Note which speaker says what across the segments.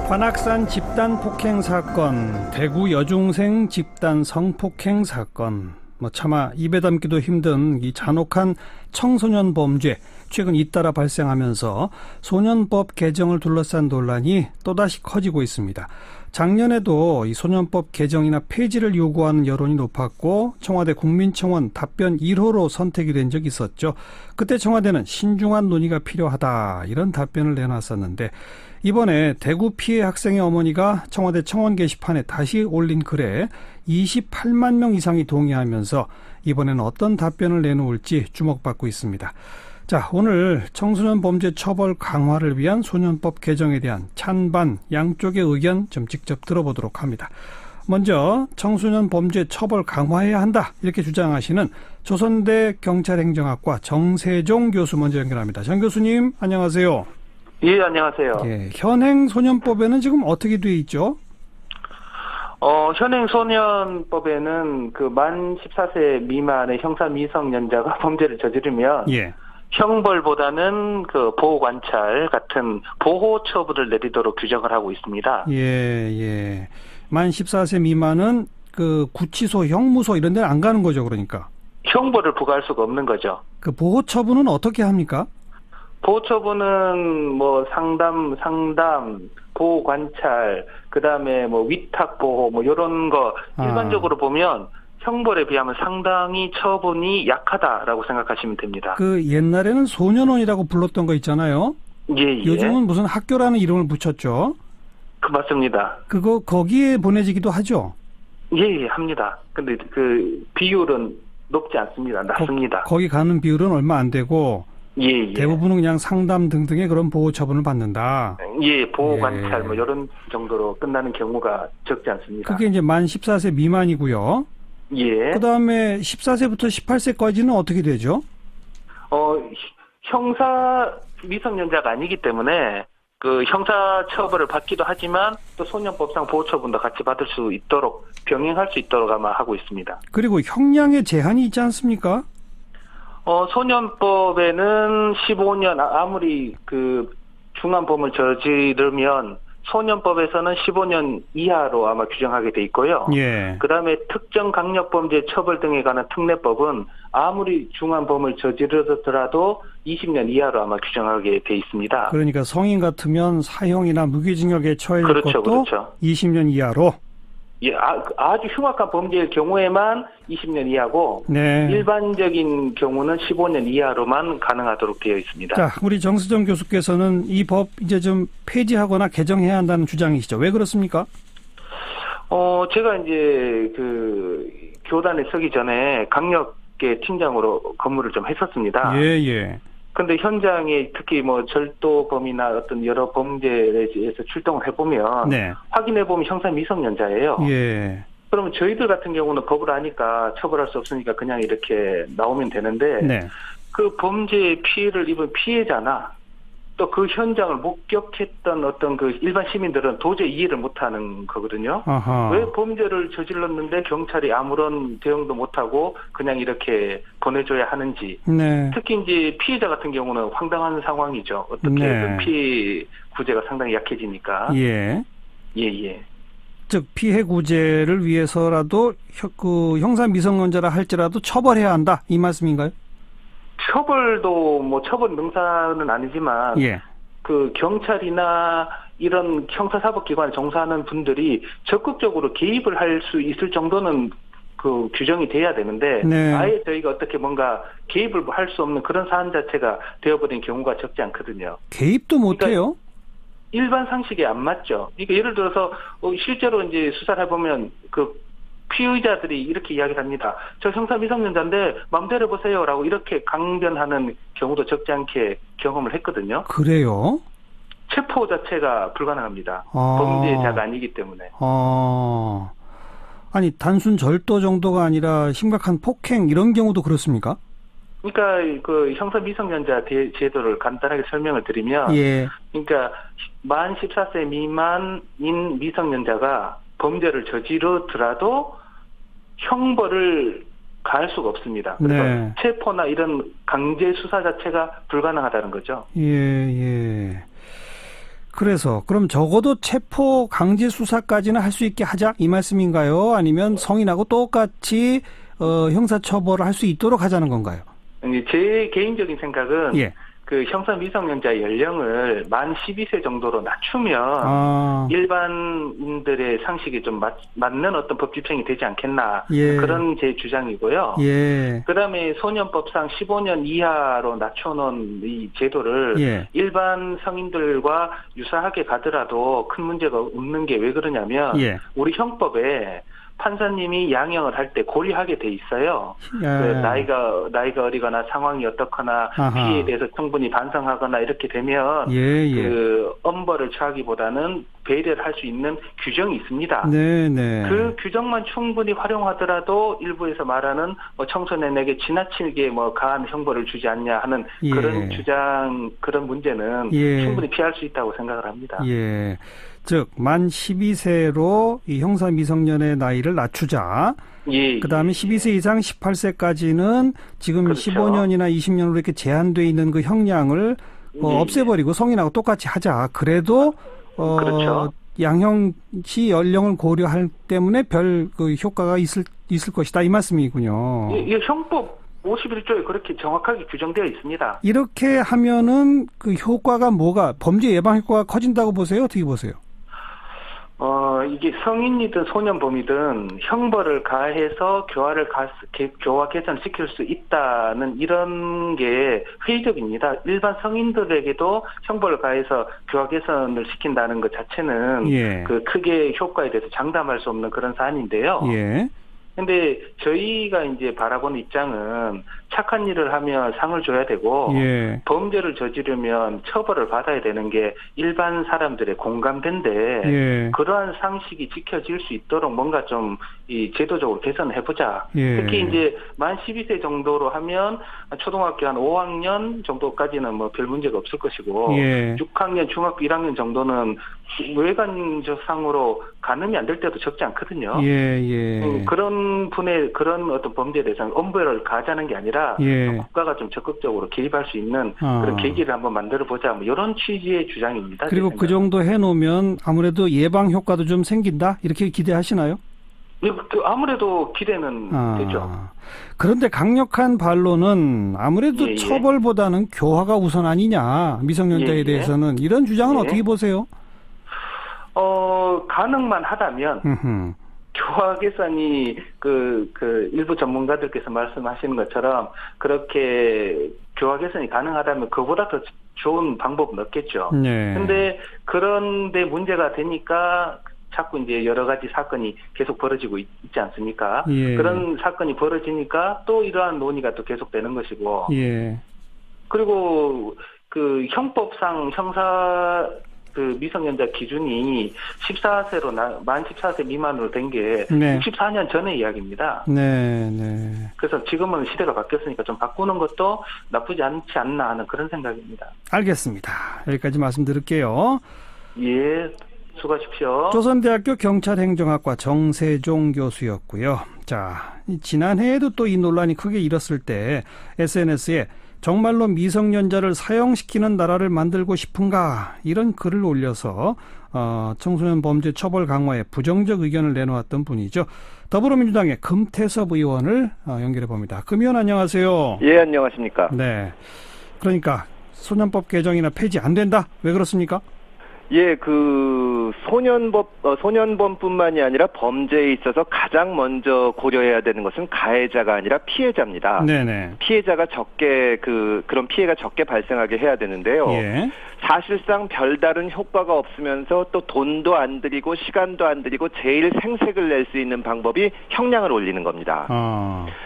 Speaker 1: 관악산 집단 폭행 사건, 대구 여중생 집단 성폭행 사건, 차마 입에 담기도 힘든 이 잔혹한 청소년 범죄 최근 잇따라 발생하면서 소년법 개정을 둘러싼 논란이 또다시 커지고 있습니다. 작년에도 이 소년법 개정이나 폐지를 요구하는 여론이 높았고 청와대 국민청원 답변 1호로 선택이 된 적이 있었죠. 그때 청와대는 신중한 논의가 필요하다 이런 답변을 내놨었는데 이번에 대구 피해 학생의 어머니가 청와대 청원 게시판에 다시 올린 글에 28만 명 이상이 동의하면서 이번에는 어떤 답변을 내놓을지 주목받고 있습니다. 자, 오늘 청소년 범죄 처벌 강화를 위한 소년법 개정에 대한 찬반 양쪽의 의견 좀 직접 들어보도록 합니다. 먼저 청소년 범죄 처벌 강화해야 한다 이렇게 주장하시는 조선대 경찰행정학과 정세종 교수 먼저 연결합니다. 정 교수님 안녕하세요.
Speaker 2: 예, 안녕하세요.
Speaker 1: 예, 현행 소년법에는 지금 어떻게 돼 있죠?
Speaker 2: 현행 소년법에는 만 14세 미만의 형사 미성년자가 범죄를 저지르면
Speaker 1: 예.
Speaker 2: 형벌보다는 보호 관찰 같은 보호 처분을 내리도록 규정을 하고 있습니다.
Speaker 1: 예. 만 14세 미만은 구치소, 형무소 이런 데는 안 가는 거죠, 그러니까.
Speaker 2: 형벌을 부과할 수가 없는 거죠.
Speaker 1: 그 보호 처분은 어떻게 합니까?
Speaker 2: 보호 처분은 상담, 보호 관찰, 그다음에 위탁 보호 이런 거 일반적으로 보면 형벌에 비하면 상당히 처분이 약하다라고 생각하시면 됩니다.
Speaker 1: 옛날에는 소년원이라고 불렀던 거 있잖아요.
Speaker 2: 예.
Speaker 1: 요즘은 무슨 학교라는 이름을 붙였죠.
Speaker 2: 맞습니다.
Speaker 1: 거기에 보내지기도 하죠.
Speaker 2: 예, 합니다. 근데 비율은 높지 않습니다. 낮습니다.
Speaker 1: 거기 가는 비율은 얼마 안 되고
Speaker 2: 예.
Speaker 1: 대부분은 그냥 상담 등등의 그런 보호 처분을 받는다.
Speaker 2: 예, 보호 관찰 이런 정도로 끝나는 경우가 적지 않습니다.
Speaker 1: 그게 이제 만 14세 미만이고요.
Speaker 2: 예.
Speaker 1: 그다음에 14세부터 18세까지는 어떻게 되죠?
Speaker 2: 형사 미성년자가 아니기 때문에 형사 처벌을 받기도 하지만 또 소년법상 보호 처분도 같이 받을 수 있도록 병행할 수 있도록 아마 하고 있습니다.
Speaker 1: 그리고 형량의 제한이 있지 않습니까?
Speaker 2: 소년법에는 15년 아무리 중한 범을 저지르면 소년법에서는 15년 이하로 아마 규정하게 돼 있고요.
Speaker 1: 예.
Speaker 2: 그다음에 특정 강력범죄 처벌 등에 관한 특례법은 아무리 중한 범을 저지르더라도 20년 이하로 아마 규정하게 돼 있습니다.
Speaker 1: 그러니까 성인 같으면 사형이나 무기징역에 처해질 것도
Speaker 2: 그렇죠.
Speaker 1: 20년 이하로.
Speaker 2: 예, 아주 흉악한 범죄의 경우에만 20년 이하고
Speaker 1: 네.
Speaker 2: 일반적인 경우는 15년 이하로만 가능하도록 되어 있습니다.
Speaker 1: 자, 우리 정수정 교수께서는 이 법 이제 좀 폐지하거나 개정해야 한다는 주장이시죠. 왜 그렇습니까?
Speaker 2: 제가 이제 교단에 서기 전에 강력계 팀장으로 근무를 좀 했었습니다.
Speaker 1: 예.
Speaker 2: 근데 현장에 특히 절도범이나 어떤 여러 범죄에 대해서 출동을 해보면
Speaker 1: 네.
Speaker 2: 확인해보면 형사 미성년자예요.
Speaker 1: 예.
Speaker 2: 그러면 저희들 같은 경우는 법을 아니까 처벌할 수 없으니까 그냥 이렇게 나오면 되는데
Speaker 1: 네.
Speaker 2: 그 범죄의 피해를 입은 피해자나 또 그 현장을 목격했던 어떤 일반 시민들은 도저히 이해를 못하는 거거든요.
Speaker 1: 아하.
Speaker 2: 왜 범죄를 저질렀는데 경찰이 아무런 대응도 못하고 그냥 이렇게 보내줘야 하는지.
Speaker 1: 네.
Speaker 2: 특히 이제 피해자 같은 경우는 황당한 상황이죠. 어떻게
Speaker 1: 네.
Speaker 2: 피해 구제가 상당히 약해지니까.
Speaker 1: 예.
Speaker 2: 예.
Speaker 1: 즉 피해 구제를 위해서라도 형사 미성년자라 할지라도 처벌해야 한다 이 말씀인가요?
Speaker 2: 처벌도 처벌 능사는 아니지만
Speaker 1: 예.
Speaker 2: 경찰이나 이런 형사사법기관에 종사하는 분들이 적극적으로 개입을 할 수 있을 정도는 규정이 돼야 되는데
Speaker 1: 네. 아예
Speaker 2: 저희가 어떻게 뭔가 개입을 할 수 없는 그런 사안 자체가 되어버린 경우가 적지 않거든요.
Speaker 1: 개입도 못해요?
Speaker 2: 일반 상식에 안 맞죠. 그러니까 예를 들어서 실제로 이제 수사를 해보면 피의자들이 이렇게 이야기를 합니다. 저 형사 미성년자인데 마음대로 해보세요라고 이렇게 강변하는 경우도 적지 않게 경험을 했거든요.
Speaker 1: 그래요?
Speaker 2: 체포 자체가 불가능합니다. 범죄자가 아니기 때문에.
Speaker 1: 아니 단순 절도 정도가 아니라 심각한 폭행 이런 경우도 그렇습니까?
Speaker 2: 그러니까 형사 미성년자 제도를 간단하게 설명을 드리면,
Speaker 1: 예.
Speaker 2: 그러니까 만 14세 미만인 미성년자가 범죄를 저지르더라도 형벌을 가할 수가 없습니다. 그래서
Speaker 1: 네.
Speaker 2: 체포나 이런 강제 수사 자체가 불가능하다는 거죠.
Speaker 1: 예. 그래서 그럼 적어도 체포 강제 수사까지는 할 수 있게 하자 이 말씀인가요? 아니면 성인하고 똑같이 형사 처벌을 할 수 있도록 하자는 건가요?
Speaker 2: 제 개인적인 생각은
Speaker 1: 예.
Speaker 2: 그 형사 미성년자 연령을 만 12세 정도로 낮추면 일반인들의 상식에 좀 맞는 어떤 법 집행이 되지 않겠나
Speaker 1: 예.
Speaker 2: 그런 제 주장이고요.
Speaker 1: 예.
Speaker 2: 그다음에 소년법상 15년 이하로 낮춰놓은 이 제도를
Speaker 1: 예.
Speaker 2: 일반 성인들과 유사하게 가더라도 큰 문제가 없는 게 왜 그러냐면
Speaker 1: 예.
Speaker 2: 우리 형법에 판사님이 양형을 할 때 고려하게 돼 있어요.
Speaker 1: 예.
Speaker 2: 나이가 어리거나 상황이 어떻거나
Speaker 1: 아하.
Speaker 2: 피해에 대해서 충분히 반성하거나 이렇게 되면
Speaker 1: 예.
Speaker 2: 그 엄벌을 처하기보다는 배려를 할 수 있는 규정이 있습니다.
Speaker 1: 네네.
Speaker 2: 그 규정만 충분히 활용하더라도 일부에서 말하는 청소년에게 지나치게 가한 형벌을 주지 않냐 하는
Speaker 1: 예.
Speaker 2: 그런 주장, 그런 문제는
Speaker 1: 예.
Speaker 2: 충분히 피할 수 있다고 생각을 합니다.
Speaker 1: 예. 즉, 만 12세로 이 형사 미성년의 나이를 낮추자.
Speaker 2: 예.
Speaker 1: 그 다음에 12세 이상 18세까지는 지금
Speaker 2: 그렇죠.
Speaker 1: 15년이나 20년으로 이렇게 제한되어 있는 그 형량을 없애버리고 성인하고 똑같이 하자. 그래도,
Speaker 2: 그렇죠.
Speaker 1: 양형시 연령을 고려할 때문에 별 그 효과가 있을 것이다. 이 말씀이군요.
Speaker 2: 이 형법 51조에 그렇게 정확하게 규정되어 있습니다.
Speaker 1: 이렇게 하면은 그 효과가 범죄 예방 효과가 커진다고 보세요? 어떻게 보세요?
Speaker 2: 이게 성인이든 소년범이든 형벌을 가해서 교화 개선시킬 수 있다는 이런 게 회의적입니다. 일반 성인들에게도 형벌을 가해서 교화 개선을 시킨다는 것 자체는
Speaker 1: 예.
Speaker 2: 그 크게 효과에 대해서 장담할 수 없는 그런 사안인데요.
Speaker 1: 예.
Speaker 2: 근데 저희가 이제 바라보는 입장은 착한 일을 하면 상을 줘야 되고
Speaker 1: 예.
Speaker 2: 범죄를 저지르면 처벌을 받아야 되는 게 일반 사람들의 공감대인데
Speaker 1: 예.
Speaker 2: 그러한 상식이 지켜질 수 있도록 뭔가 좀 이 제도적으로 개선해보자.
Speaker 1: 예.
Speaker 2: 특히 이제 만 12세 정도로 하면 초등학교 한 5학년 정도까지는 별 문제가 없을 것이고
Speaker 1: 예.
Speaker 2: 6학년, 중학교 1학년 정도는 외관적상으로 가늠이 안 될 때도 적지 않거든요.
Speaker 1: 예.
Speaker 2: 그런 분의 그런 어떤 범죄에 대해서는 엄벌을 가하자는 게 아니라
Speaker 1: 예.
Speaker 2: 국가가 좀 적극적으로 개입할 수 있는 그런 계기를 한번 만들어보자. 이런 취지의 주장입니다.
Speaker 1: 그리고 그 정도 해놓으면 아무래도 예방 효과도 좀 생긴다? 이렇게 기대하시나요?
Speaker 2: 아무래도 기대는 되죠.
Speaker 1: 그런데 강력한 반론은 아무래도
Speaker 2: 예.
Speaker 1: 처벌보다는 교화가 우선 아니냐. 미성년자에
Speaker 2: 예.
Speaker 1: 대해서는. 이런 주장은
Speaker 2: 예.
Speaker 1: 어떻게 보세요?
Speaker 2: 가능만 하다면 교화 개선이 일부 전문가들께서 말씀하시는 것처럼 그렇게 교화 개선이 가능하다면 그보다 더 좋은 방법은 없겠죠.
Speaker 1: 네.
Speaker 2: 그런데 문제가 되니까 자꾸 이제 여러 가지 사건이 계속 벌어지고 있지 않습니까?
Speaker 1: 예.
Speaker 2: 그런 사건이 벌어지니까 또 이러한 논의가 또 계속되는 것이고.
Speaker 1: 예.
Speaker 2: 그리고 그 형법상 형사 미성년자 기준이 14세로 만 14세 미만으로 된 게
Speaker 1: 네.
Speaker 2: 64년 전의 이야기입니다.
Speaker 1: 네.
Speaker 2: 그래서 지금은 시대가 바뀌었으니까 좀 바꾸는 것도 나쁘지 않지 않나 하는 그런 생각입니다.
Speaker 1: 알겠습니다. 여기까지 말씀드릴게요.
Speaker 2: 예, 수고하십시오.
Speaker 1: 조선대학교 경찰행정학과 정세종 교수였고요. 자, 지난해에도 또 이 논란이 크게 일었을 때 SNS에 정말로 미성년자를 사형시키는 나라를 만들고 싶은가 이런 글을 올려서 청소년 범죄 처벌 강화에 부정적 의견을 내놓았던 분이죠. 더불어민주당의 금태섭 의원을 연결해 봅니다. 금 의원 안녕하세요.
Speaker 3: 예, 안녕하십니까.
Speaker 1: 네. 그러니까 소년법 개정이나 폐지 안 된다. 왜 그렇습니까?
Speaker 3: 예, 소년범뿐만이 아니라 범죄에 있어서 가장 먼저 고려해야 되는 것은 가해자가 아니라 피해자입니다.
Speaker 1: 네네.
Speaker 3: 피해자가 그런 피해가 적게 발생하게 해야 되는데요.
Speaker 1: 예.
Speaker 3: 사실상 별다른 효과가 없으면서 또 돈도 안 들이고 시간도 안 들이고 제일 생색을 낼 수 있는 방법이 형량을 올리는 겁니다.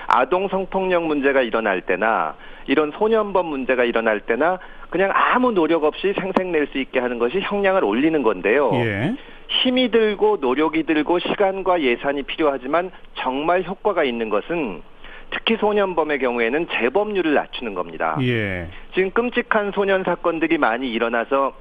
Speaker 3: 아동 성폭력 문제가 일어날 때나 이런 소년범 문제가 일어날 때나 그냥 아무 노력 없이 생색낼 수 있게 하는 것이 형량을 올리는 건데요.
Speaker 1: 예.
Speaker 3: 힘이 들고 노력이 들고 시간과 예산이 필요하지만 정말 효과가 있는 것은 특히 소년범의 경우에는 재범률을 낮추는 겁니다.
Speaker 1: 예.
Speaker 3: 지금 끔찍한 소년 사건들이 많이 일어나서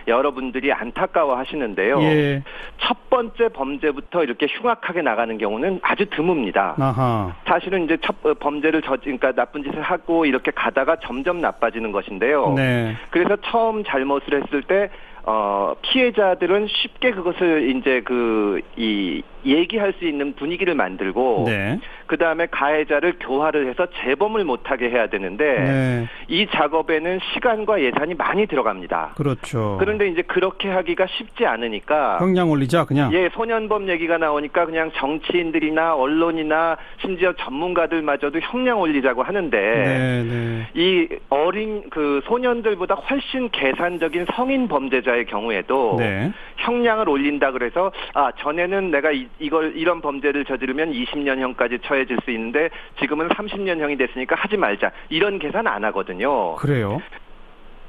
Speaker 3: 여러분들이 안타까워 하시는데요.
Speaker 1: 예.
Speaker 3: 첫 번째 범죄부터 이렇게 흉악하게 나가는 경우는 아주 드뭅니다.
Speaker 1: 아하.
Speaker 3: 사실은 이제 범죄를 그러니까 나쁜 짓을 하고 이렇게 가다가 점점 나빠지는 것인데요.
Speaker 1: 네.
Speaker 3: 그래서 처음 잘못을 했을 때 피해자들은 쉽게 그것을 이제 얘기할 수 있는 분위기를 만들고,
Speaker 1: 네.
Speaker 3: 그 다음에 가해자를 교화를 해서 재범을 못하게 해야 되는데,
Speaker 1: 네.
Speaker 3: 이 작업에는 시간과 예산이 많이 들어갑니다.
Speaker 1: 그렇죠.
Speaker 3: 그런데 이제 그렇게 하기가 쉽지 않으니까,
Speaker 1: 형량 올리자 그냥.
Speaker 3: 예, 소년범 얘기가 나오니까 그냥 정치인들이나 언론이나 심지어 전문가들마저도 형량 올리자고 하는데,
Speaker 1: 네, 네.
Speaker 3: 이 어린 소년들보다 훨씬 계산적인 성인 범죄자의 경우에도
Speaker 1: 네.
Speaker 3: 형량을 올린다 그래서 전에는 내가 이런 범죄를 저지르면 20년형까지 처해질 수 있는데 지금은 30년형이 됐으니까 하지 말자, 이런 계산 안 하거든요.
Speaker 1: 그래요?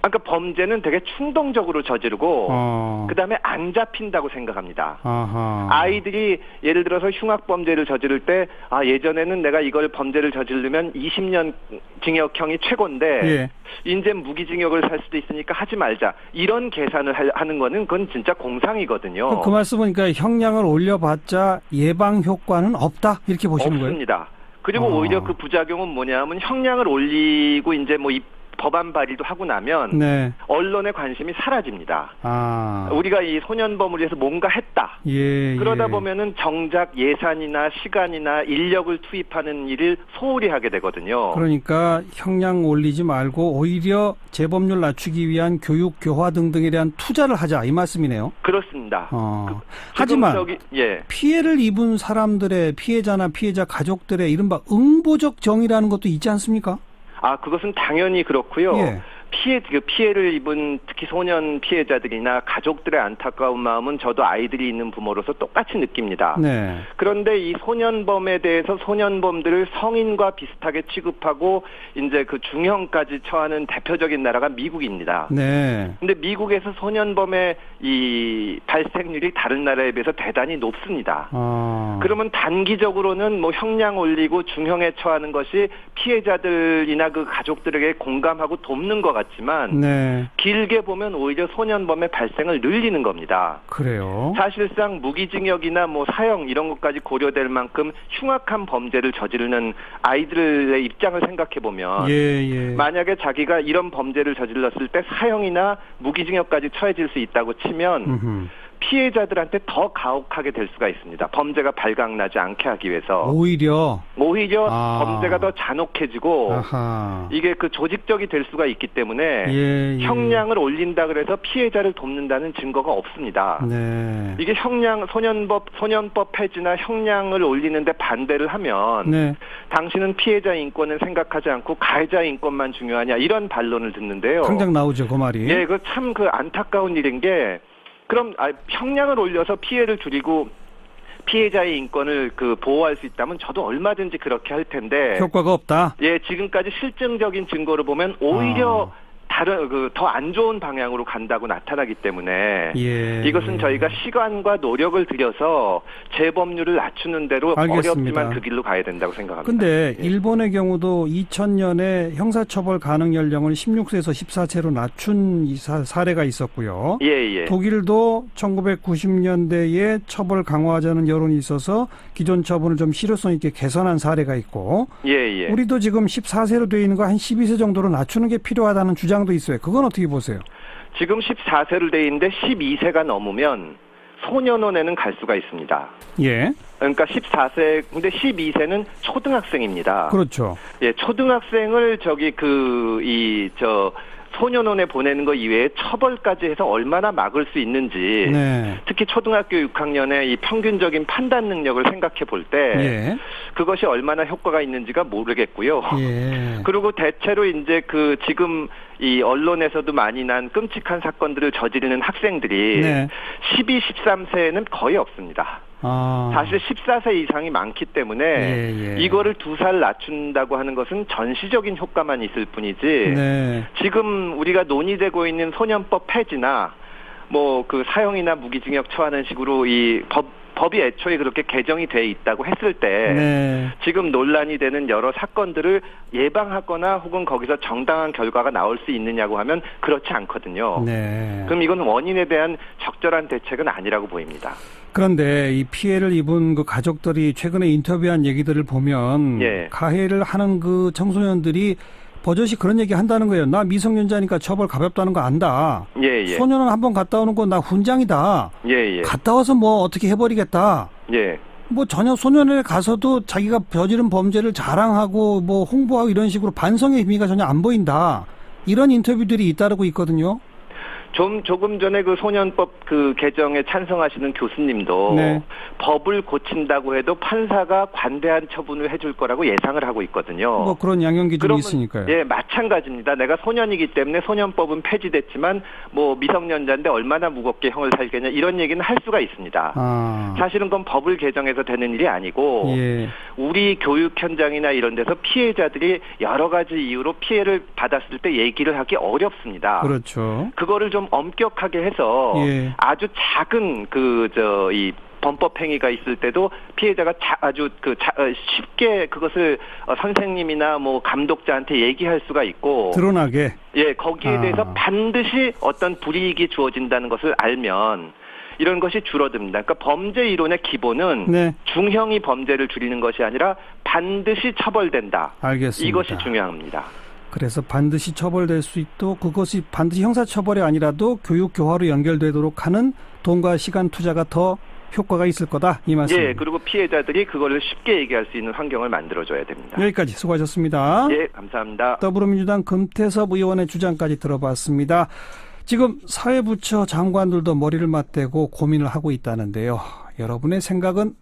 Speaker 3: 그러니까 범죄는 되게 충동적으로 저지르고 그다음에 안 잡힌다고 생각합니다.
Speaker 1: 아하.
Speaker 3: 아이들이 예를 들어서 흉악범죄를 저지를 때 예전에는 내가 이걸 범죄를 저지르면 20년 징역형이 최고인데
Speaker 1: 예.
Speaker 3: 이제 무기징역을 살 수도 있으니까 하지 말자, 이런 계산을 하는 거는 그건 진짜 공상이거든요.
Speaker 1: 그 말씀은 그러니까 형량을 올려봤자 예방 효과는 없다 이렇게 보시는 거예요?
Speaker 3: 없습니다. 그리고 오히려 그 부작용은 뭐냐면 형량을 올리고 이제 뭐 법안 발의도 하고 나면
Speaker 1: 네.
Speaker 3: 언론의 관심이 사라집니다.
Speaker 1: 아.
Speaker 3: 우리가 이 소년범을 위해서 뭔가 했다.
Speaker 1: 예,
Speaker 3: 그러다
Speaker 1: 예.
Speaker 3: 보면은 정작 예산이나 시간이나 인력을 투입하는 일을 소홀히 하게 되거든요.
Speaker 1: 그러니까 형량 올리지 말고 오히려 재범률 낮추기 위한 교육, 교화 등등에 대한 투자를 하자 이 말씀이네요.
Speaker 3: 그렇습니다.
Speaker 1: 하지만
Speaker 3: 예.
Speaker 1: 피해를 입은 사람들의 피해자나 피해자 가족들의 이른바 응보적 정의라는 것도 있지 않습니까?
Speaker 3: 그것은 당연히 그렇고요.
Speaker 1: 예.
Speaker 3: 피해를 입은 특히 소년 피해자들이나 가족들의 안타까운 마음은 저도 아이들이 있는 부모로서 똑같이 느낍니다.
Speaker 1: 네.
Speaker 3: 그런데 이 소년범에 대해서 소년범들을 성인과 비슷하게 취급하고 이제 그 중형까지 처하는 대표적인 나라가 미국입니다.
Speaker 1: 네.
Speaker 3: 근데 미국에서 소년범의 이 발생률이 다른 나라에 비해서 대단히 높습니다. 그러면 단기적으로는 뭐 형량 올리고 중형에 처하는 것이 피해자들이나 그 가족들에게 공감하고 돕는 것 같지만
Speaker 1: 네.
Speaker 3: 길게 보면 오히려 소년범의 발생을 늘리는 겁니다.
Speaker 1: 그래요?
Speaker 3: 사실상 무기징역이나 뭐 사형 이런 것까지 고려될 만큼 흉악한 범죄를 저지르는 아이들의 입장을 생각해 보면 만약에 자기가 이런 범죄를 저질렀을 때 사형이나 무기징역까지 처해질 수 있다고 치면 피해자들한테 더 가혹하게 될 수가 있습니다. 범죄가 발각나지 않게 하기 위해서. 오히려 범죄가 더 잔혹해지고 이게 그 조직적이 될 수가 있기 때문에 형량을 올린다 그래서 피해자를 돕는다는 증거가 없습니다.
Speaker 1: 네.
Speaker 3: 이게 소년법 폐지나 형량을 올리는데 반대를 하면 당신은 피해자 인권을 생각하지 않고 가해자 인권만 중요하냐, 이런 반론을 듣는데요.
Speaker 1: 당장 나오죠, 그 말이.
Speaker 3: 예, 그 참 안타까운 일인 게, 그럼 형량을 올려서 피해를 줄이고 피해자의 인권을 보호할 수 있다면 저도 얼마든지 그렇게 할 텐데
Speaker 1: 효과가 없다.
Speaker 3: 예, 지금까지 실증적인 증거를 보면 오히려 더 안 좋은 방향으로 간다고 나타나기 때문에 이것은 저희가 시간과 노력을 들여서 재범률을 낮추는 대로 어렵지만 그 길로 가야 된다고 생각합니다.
Speaker 1: 그런데 일본의 경우도 2000년에 형사처벌 가능 연령을 16세에서 14세로 낮춘 사례가 있었고요. 독일도 1990년대에 처벌 강화하자는 여론이 있어서 기존 처분을 좀 실효성 있게 개선한 사례가 있고 우리도 지금 14세로 되어 있는 거 한 12세 정도로 낮추는 게 필요하다는 주장도 있어요. 그건 어떻게 보세요?
Speaker 3: 지금 14세를 돼 있는데 12세가 넘으면 소년원에는 갈 수가 있습니다. 그러니까 14세, 근데 12세는 초등학생입니다.
Speaker 1: 그렇죠.
Speaker 3: 예, 초등학생을 소년원에 보내는 것 이외에 처벌까지 해서 얼마나 막을 수 있는지, 특히 초등학교 6학년의 이 평균적인 판단 능력을 생각해 볼 때 그것이 얼마나 효과가 있는지가 모르겠고요. 그리고 대체로 이제 지금 이 언론에서도 많이 난 끔찍한 사건들을 저지르는 학생들이 12, 13세에는 거의 없습니다. 사실 14세 이상이 많기 때문에 이거를 2살 낮춘다고 하는 것은 전시적인 효과만 있을 뿐이지 지금 우리가 논의되고 있는 소년법 폐지나 뭐 사형이나 무기징역 처하는 식으로 이 법이 애초에 그렇게 개정이 돼 있다고 했을 때 지금 논란이 되는 여러 사건들을 예방하거나 혹은 거기서 정당한 결과가 나올 수 있느냐고 하면 그렇지 않거든요. 그럼 이건 원인에 대한 적절한 대책은 아니라고 보입니다.
Speaker 1: 그런데 이 피해를 입은 그 가족들이 최근에 인터뷰한 얘기들을 보면 가해를 하는 그 청소년들이 버젓이 그런 얘기 한다는 거예요. 나 미성년자니까 처벌 가볍다는 거 안다.
Speaker 3: 예, 예.
Speaker 1: 소년은 한번 갔다 오는 거 나 훈장이다.
Speaker 3: 예, 예.
Speaker 1: 갔다 와서 뭐 어떻게 해버리겠다.
Speaker 3: 예.
Speaker 1: 뭐 전혀 소년에 가서도 자기가 저지른 범죄를 자랑하고 뭐 홍보하고 이런 식으로 반성의 의미가 전혀 안 보인다. 이런 인터뷰들이 잇따르고 있거든요.
Speaker 3: 조금 전에 그 소년법 그 개정에 찬성하시는 교수님도
Speaker 1: 네.
Speaker 3: 법을 고친다고 해도 판사가 관대한 처분을 해줄 거라고 예상을 하고 있거든요.
Speaker 1: 뭐 그런 양형 기준이
Speaker 3: 그러면,
Speaker 1: 있으니까요.
Speaker 3: 예, 마찬가지입니다. 내가 소년이기 때문에 소년법은 폐지됐지만 뭐 미성년자인데 얼마나 무겁게 형을 살겠냐 이런 얘기는 할 수가 있습니다.
Speaker 1: 아.
Speaker 3: 사실은 그건 법을 개정해서 되는 일이 아니고
Speaker 1: 예.
Speaker 3: 우리 교육 현장이나 이런 데서 피해자들이 여러 가지 이유로 피해를 받았을 때 얘기를 하기 어렵습니다.
Speaker 1: 그렇죠.
Speaker 3: 그거를 좀 엄격하게 해서
Speaker 1: 예.
Speaker 3: 아주 작은 이 범법 행위가 있을 때도 피해자가 아주 쉽게 그것을 선생님이나 뭐 감독자한테 얘기할 수가 있고
Speaker 1: 드러나게.
Speaker 3: 예, 거기에 대해서 반드시 어떤 불이익이 주어진다는 것을 알면 이런 것이 줄어듭니다. 그러니까 범죄 이론의 기본은
Speaker 1: 네.
Speaker 3: 중형이 범죄를 줄이는 것이 아니라 반드시 처벌된다.
Speaker 1: 알겠습니다.
Speaker 3: 이것이 중요합니다.
Speaker 1: 그래서 반드시 처벌될 수 있도록 그것이 반드시 형사처벌이 아니라도 교육 교화로 연결되도록 하는 돈과 시간 투자가 더 효과가 있을 거다 이 말씀입니다.
Speaker 3: 예, 그리고 피해자들이 그거를 쉽게 얘기할 수 있는 환경을 만들어줘야 됩니다.
Speaker 1: 여기까지 수고하셨습니다.
Speaker 3: 예, 감사합니다.
Speaker 1: 더불어민주당 금태섭 의원의 주장까지 들어봤습니다. 지금 사회부처 장관들도 머리를 맞대고 고민을 하고 있다는데요. 여러분의 생각은